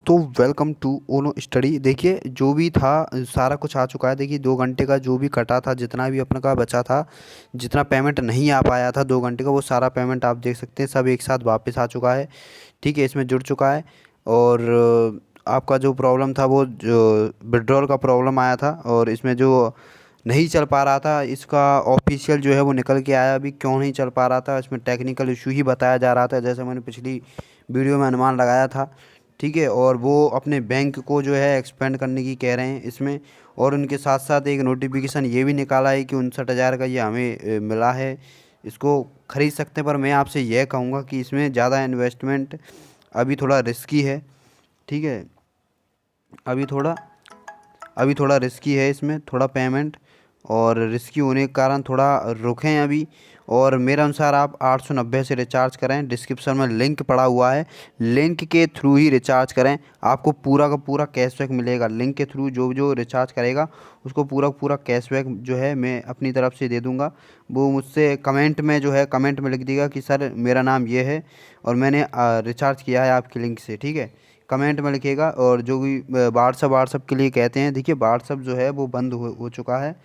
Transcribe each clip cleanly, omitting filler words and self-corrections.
तो welcome to Ono study. देखिए जो भी था सारा कुछ आ चुका है। देखिए 2 घंटे का जो भी कटा था, जितना भी अपने का बचा था, जितना पेमेंट नहीं आ पाया था 2 घंटे का, वो सारा पेमेंट आप देख सकते हैं सब एक साथ वापस आ चुका है। ठीक है, इसमें जुड़ चुका है। और आपका जो प्रॉब्लम था वो जो विड्रॉल का प्रॉब्लम आया था और इसमें जो नहीं चल पा रहा था, इसका ऑफिशियल जो है वो निकल के आया। अभी क्यों नहीं चल पा रहा था, इसमें टेक्निकल इशू ही बताया जा रहा था, जैसे मैंने पिछली वीडियो में अनुमान लगाया था। ठीक है, और वो अपने बैंक को जो है एक्सपेंड करने की कह रहे हैं इसमें। और उनके साथ साथ एक नोटिफिकेशन ये भी निकाला है कि 59,000 का ये हमें मिला है, इसको खरीद सकते हैं। पर मैं आपसे यह कहूँगा कि इसमें ज़्यादा इन्वेस्टमेंट अभी थोड़ा रिस्की है। ठीक है, अभी थोड़ा अभी थोड़ा रिस्की है इसमें थोड़ा पेमेंट, और रिस्की होने के कारण थोड़ा रुके हैं अभी। और मेरे अनुसार आप 890 से रिचार्ज करें, डिस्क्रिप्शन में लिंक पड़ा हुआ है, लिंक के थ्रू ही रिचार्ज करें। आपको पूरा का पूरा कैशबैक मिलेगा। लिंक के थ्रू जो जो रिचार्ज करेगा उसको पूरा का पूरा कैशबैक जो है मैं अपनी तरफ से दे दूंगा। वो मुझसे कमेंट में जो है कमेंट में लिख देगा कि सर मेरा नाम ये है और मैंने रिचार्ज किया है आपकी लिंक से। ठीक है, कमेंट में लिखेगा। और जो भी व्हाट्सअप के लिए कहते हैं, देखिए व्हाट्सअप जो है वो बंद हो चुका है।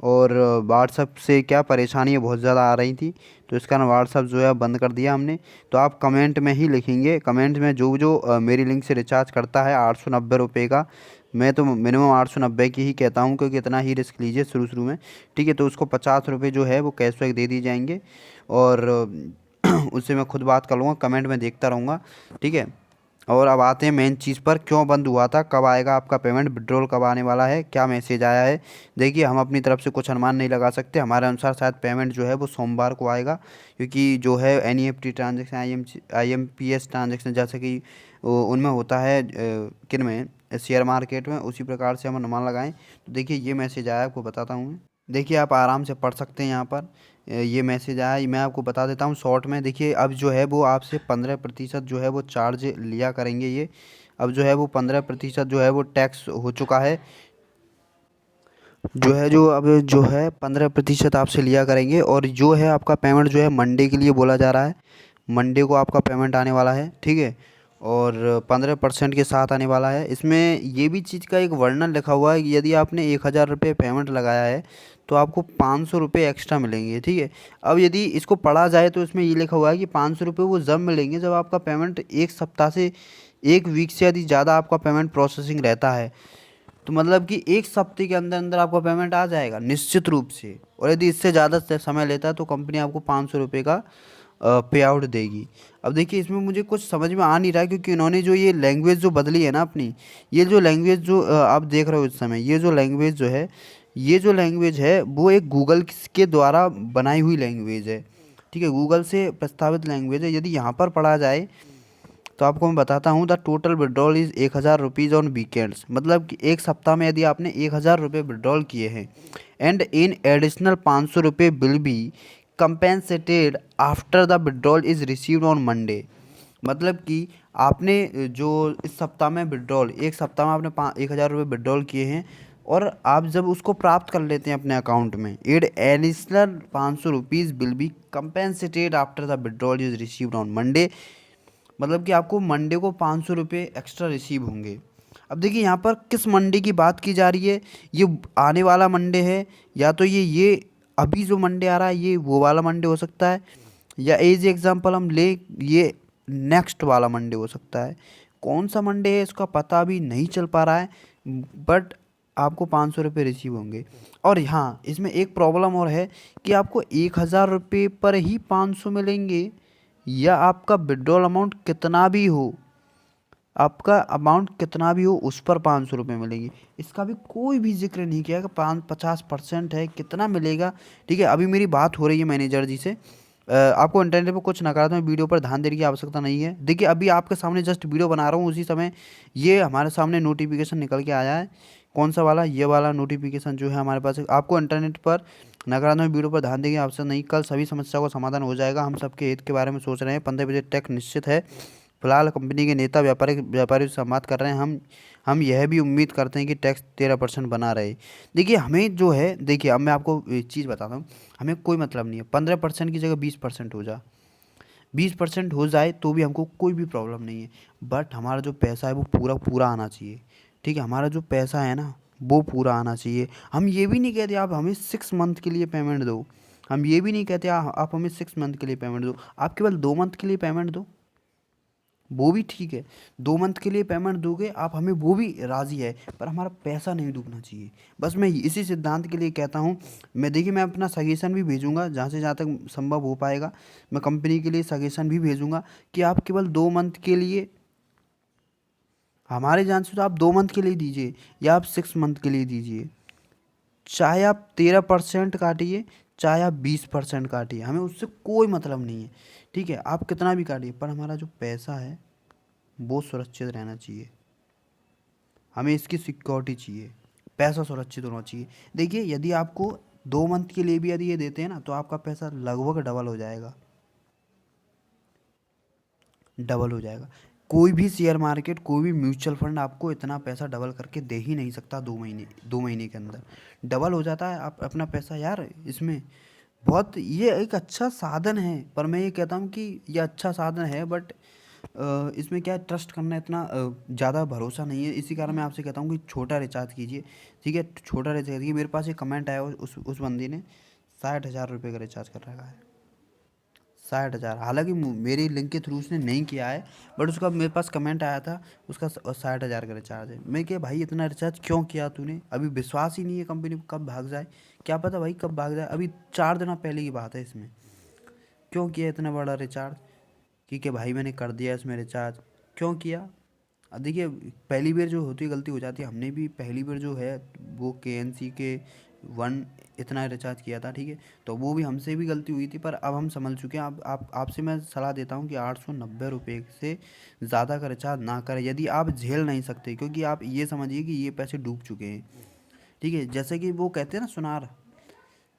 और व्हाट्सअप से क्या परेशानी बहुत ज़्यादा आ रही थी, तो इस कारण व्हाट्सअप जो है बंद कर दिया हमने। तो आप कमेंट में ही लिखेंगे, कमेंट में जो जो मेरी लिंक से रिचार्ज करता है 890 रुपये का। मैं तो मिनिमम 890 की ही कहता हूँ, क्योंकि इतना ही रिस्क लीजिए शुरू शुरू में। ठीक है, तो उसको 50 रुपये जो है वो कैशबैक दे दिए जाएंगे। और उससे मैं खुद बात कर लूँगा, कमेंट में देखता रहूँगा। ठीक है, और अब आते हैं मेन चीज़ पर, क्यों बंद हुआ था, कब आएगा आपका पेमेंट, विड्रॉल कब आने वाला है, क्या मैसेज आया है। देखिए हम अपनी तरफ से कुछ अनुमान नहीं लगा सकते। हमारे अनुसार शायद पेमेंट जो है वो सोमवार को आएगा, क्योंकि जो है एनईएफटी ट्रांजेक्शन, आईएमपीएस ट्रांजेक्शन जैसे कि उनमें होता है, किन में, शेयर मार्केट में, उसी प्रकार से हम अनुमान लगाएं। तो देखिए ये मैसेज आया, आपको बताता हूँ मैं। देखिए आप आराम से पढ़ सकते हैं यहाँ पर। ये मैसेज आया, ये मैं आपको बता देता हूँ शॉर्ट में। देखिए अब जो है वो आपसे 15% जो है वो चार्ज लिया करेंगे ये। अब जो है वो 15% जो है वो टैक्स हो चुका है, जो है जो अब जो है 15% आपसे लिया करेंगे। और जो है आपका पेमेंट जो है मंडे के लिए बोला जा रहा है, मंडे को आपका पेमेंट आने वाला है। ठीक है, और 15% के साथ आने वाला है। इसमें ये भी चीज़ का एक वर्णन लिखा हुआ है कि यदि आपने 1,000 रुपये पेमेंट लगाया है तो आपको 500 रुपये एक्स्ट्रा मिलेंगे। ठीक है, अब यदि इसको पढ़ा जाए तो इसमें ये लिखा हुआ है कि 500 रुपये वो जब मिलेंगे जब आपका पेमेंट एक सप्ताह से, एक वीक से यदि ज़्यादा आपका पेमेंट प्रोसेसिंग रहता है। तो मतलब कि एक हफ्ते के अंदर अंदर आपका पेमेंट आ जाएगा निश्चित रूप से। और यदि इससे ज़्यादा समय लेता है तो कंपनी आपको 500 रुपये का पे आउट देगी। अब देखिए इसमें मुझे कुछ समझ में आ नहीं रहा है, क्योंकि इन्होंने जो ये लैंग्वेज जो बदली है ना अपनी, ये जो लैंग्वेज जो आप देख रहे हो इस समय, ये जो लैंग्वेज जो है, ये जो लैंग्वेज है वो एक गूगल के द्वारा बनाई हुई लैंग्वेज है। ठीक है, गूगल से प्रस्तावित लैंग्वेज है। यदि यहाँ पर पढ़ा जाए तो आपको मैं बताता हूँ, the total withdrawal is 1,000 rupees on weekends. मतलब कि एक सप्ताह में यदि आपने 1,000 रुपये विड्रॉल किए हैं, एंड इन एडिशनल 500 रुपये will be compensated after the withdrawal is received on Monday. मतलब कि आपने जो इस सप्ताह में विड्रॉल, एक सप्ताह में आपने 1,000 रुपये विड्रॉल किए हैं, और आप जब उसको प्राप्त कर लेते हैं अपने अकाउंट में, ad additional 500 rupees will be compensated after the withdrawal is received on Monday. मतलब कि आपको मंडे को 500 रुपये एक्स्ट्रा रिसीव होंगे। अब देखिए यहाँ पर किस मंडे की बात की जा रही है, ये आने वाला मंडे है, या तो ये अभी जो मंडे आ रहा है ये वो वाला मंडे हो सकता है, या एज एग्जांपल हम ले, ये नेक्स्ट वाला मंडे हो सकता है। कौन सा मंडे है इसका पता भी नहीं चल पा रहा है, बट आपको 500 रुपये रिसीव होंगे। और हाँ, इसमें एक प्रॉब्लम और है कि आपको 1,000 रुपये पर ही 500 मिलेंगे, या आपका विड्रॉल अमाउंट कितना भी हो, आपका अमाउंट कितना भी हो उस पर 500 रुपये मिलेंगे। इसका भी कोई भी जिक्र नहीं किया कि 50% है, कितना मिलेगा। ठीक है, अभी मेरी बात हो रही है मैनेजर जी से। आपको इंटरनेट पर कुछ नकारात्मक वीडियो पर ध्यान देने की आवश्यकता नहीं है। देखिए अभी आपके सामने जस्ट वीडियो बना रहा हूँ, उसी समय ये हमारे सामने नोटिफिकेशन निकल के आया है। कौन सा वाला, ये वाला नोटिफिकेशन जो है हमारे पास। आपको इंटरनेट पर नकारात्मक वीडियो पर ध्यान देने की आवश्यकता नहीं, कल सभी समस्या का समाधान हो जाएगा। हम सबके हित के बारे में सोच रहे हैं। 15 बजे टैक्स निश्चित है। फिलहाल कंपनी के नेता व्यापारी से संवाद कर रहे हैं। हम यह भी उम्मीद करते हैं कि टैक्स 13% बना रहे। देखिए हमें जो है, देखिए अब मैं आपको एक चीज़ बताता हूँ, हमें कोई मतलब नहीं है 15% की जगह 20% हो जा, 20% हो जाए तो भी हमको कोई भी प्रॉब्लम नहीं है, बट हमारा जो पैसा है वो पूरा पूरा आना चाहिए। ठीक है, हमारा जो पैसा है ना वो पूरा आना चाहिए। हम ये भी नहीं कहते आप हमें 6 मंथ के लिए पेमेंट दो, हम ये भी नहीं कहते आप हमें 6 मंथ के लिए पेमेंट दो, आप केवल 2 मंथ के लिए पेमेंट दो, वो भी ठीक है। 2 मंथ के लिए पेमेंट दोगे आप हमें, वो भी राज़ी है, पर हमारा पैसा नहीं डूबना चाहिए। बस मैं इसी सिद्धांत के लिए कहता हूँ। मैं देखिए मैं अपना सजेशन भी भेजूंगा, जहाँ से जहाँ तक संभव हो पाएगा मैं कंपनी के लिए सजेशन भी भेजूंगा कि आप केवल 2 मंथ के लिए, हमारे जान से तो आप 2 मंथ के लिए दीजिए या आप 6 मंथ के लिए दीजिए, चाहे आप 13% काटिए चाहे आप 20% काटिए, हमें उससे कोई मतलब नहीं है। ठीक है, आप कितना भी काटिए, पर हमारा जो पैसा है वो सुरक्षित रहना चाहिए, हमें इसकी सिक्योरिटी चाहिए, पैसा सुरक्षित होना चाहिए। देखिए यदि आपको 2 मंथ के लिए भी यदि ये देते हैं ना तो आपका पैसा लगभग डबल हो जाएगा, डबल हो जाएगा। कोई भी शेयर मार्केट, कोई भी म्यूचुअल फंड आपको इतना पैसा डबल करके दे ही नहीं सकता 2 महीने के अंदर डबल हो जाता है आप अपना पैसा यार। इसमें बहुत ये एक अच्छा साधन है, पर मैं ये कहता हूँ कि ये अच्छा साधन है, बट इसमें क्या है, ट्रस्ट करना इतना ज़्यादा भरोसा नहीं है। इसी कारण मैं आपसे कहता हूँ कि छोटा रिचार्ज कीजिए। ठीक है, छोटा रिचार्ज कीजिए। मेरे पास एक कमेंट आया उस बंदी ने 60,000 रुपये का रिचार्ज कर रखा है, 60,000। हालांकि मेरी लिंक के थ्रू उसने नहीं किया है, बट उसका मेरे पास कमेंट आया था, उसका 60,000 का रिचार्ज है। मैं क्या भाई इतना रिचार्ज क्यों किया तूने, अभी विश्वास ही नहीं है कंपनी को, कब भाग जाए क्या पता भाई, कब भाग जाए। अभी 4 दिन पहले की बात है, इसमें क्यों किया इतना बड़ा रिचार्ज, ठीक है भाई मैंने कर दिया इसमें रिचार्ज, क्यों किया। अब देखिए पहली बार जो होती है गलती हो जाती है, हमने भी पहली बार जो है वो KNC के 1 इतना रिचार्ज किया था। ठीक है, तो वो भी हमसे भी गलती हुई थी, पर अब हम समझ चुके हैं। अब आप आपसे मैं सलाह देता हूँ कि 890 रुपये से ज़्यादा का रिचार्ज ना करें यदि आप झेल नहीं सकते, क्योंकि आप ये समझिए कि ये पैसे डूब चुके हैं। ठीक है, जैसे कि वो कहते हैं ना सुनार,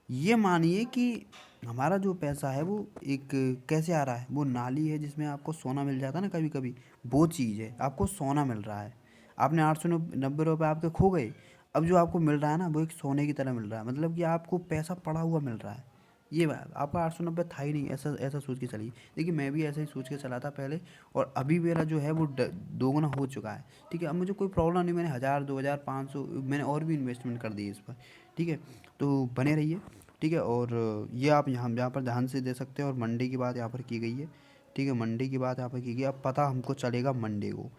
ये मानिए कि हमारा जो पैसा है वो एक कैसे आ रहा है, वो नाली है जिसमें आपको सोना मिल जाता है ना कभी कभी, वो चीज़ है, आपको सोना मिल रहा है। आपने 890 रुपये आपके खो गए, अब जो आपको मिल रहा है ना वो एक सोने की तरह मिल रहा है, मतलब कि आपको पैसा पड़ा हुआ मिल रहा है। ये बात आपका 890 था ही नहीं, ऐसा ऐसा सोच के चलिए। देखिए मैं भी ऐसा ही सोच के चला था पहले, और अभी मेरा जो है वो दोगुना हो चुका है। ठीक है, अब मुझे कोई प्रॉब्लम नहीं, मैंने 1000 2000 500 मैंने और भी इन्वेस्टमेंट कर दी इस पर। ठीक है, तो बने रहिए। ठीक है, और ये आप यहाँ पर ध्यान से दे सकते हैं। और मंडे की बात यहाँ पर की गई है। ठीक है, मंडे की बात यहाँ पर की गई है, अब पता हमको चलेगा मंडे को,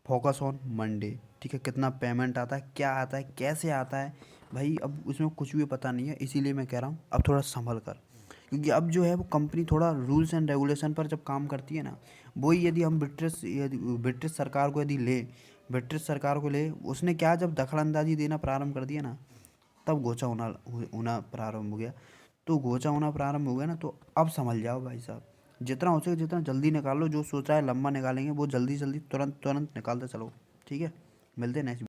फोकस ऑन मंडे। ठीक है, कितना पेमेंट आता है, क्या आता है, कैसे आता है, भाई अब उसमें कुछ भी पता नहीं है, इसीलिए मैं कह रहा हूँ अब थोड़ा संभल कर। क्योंकि अब जो है वो कंपनी थोड़ा रूल्स एंड रेगुलेशन पर जब काम करती है ना, वही यदि हम ब्रिटिश सरकार को यदि ले, ब्रिटिश सरकार को ले, उसने क्या जब दखलंदाजी देना प्रारंभ कर दिया ना, तब गोचा होना होना प्रारंभ हो गया। तो गोचा होना प्रारंभ हो गया ना, तो अब संभल जाओ भाई साहब, जितना हो सके जितना जल्दी निकालो, जो सोचा है लंबा निकालेंगे वो जल्दी जल्दी तुरंत तुरंत निकालते चलो। ठीक है, मिलते हैं नेक्स्ट।